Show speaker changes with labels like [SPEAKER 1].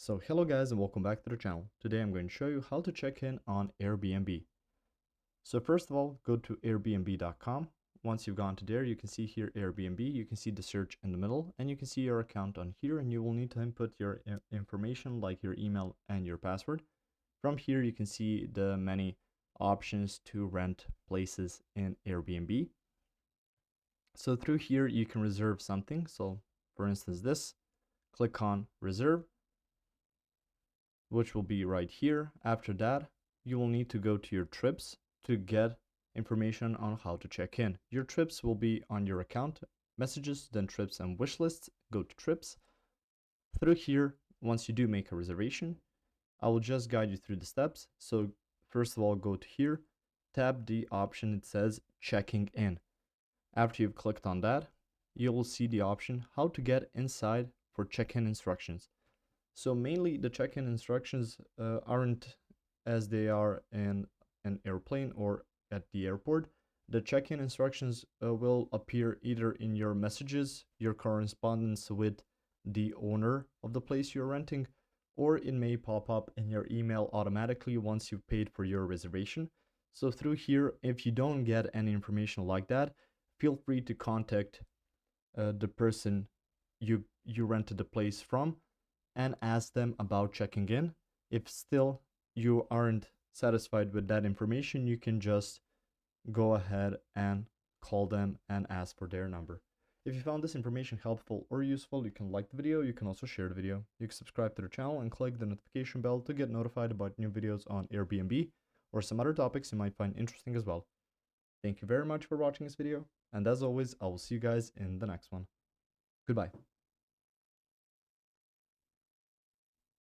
[SPEAKER 1] So hello guys and welcome back to the channel. Today I'm going to show you how to check in on Airbnb. So first of all, go to airbnb.com. Once you've gone to there, you can see here Airbnb, you can see the search in the middle, and you can see your account on here, and you will need to input your information like your email and your password. From here you can see the many options to rent places in Airbnb. So through here you can reserve something. So for instance this, click on reserve, which will be right here. After that, you will need to go to your trips to get information on how to check in. Your trips will be on your account, messages, then trips and wish lists. Go to trips. Through here, once you do make a reservation, I will just guide you through the steps. So first of all, go to here, tap the option it says checking in. After you've clicked on that, you will see the option how to get inside for check-in instructions. So mainly the check-in instructions aren't as they are in an airplane or at the airport. The check-in instructions will appear either in your messages, your correspondence with the owner of the place you're renting, or it may pop up in your email automatically once you've paid for your reservation. So through here, if you don't get any information like that, feel free to contact the person you rented the place from and ask them about checking in. If still you aren't satisfied with that information, you can just go ahead and call them and ask for their number. If you found this information helpful or useful, you can like the video, you can also share the video. You can subscribe to the channel and click the notification bell to get notified about new videos on Airbnb or some other topics you might find interesting as well. Thank you very much for watching this video, and as always, I will see you guys in the next one. Goodbye.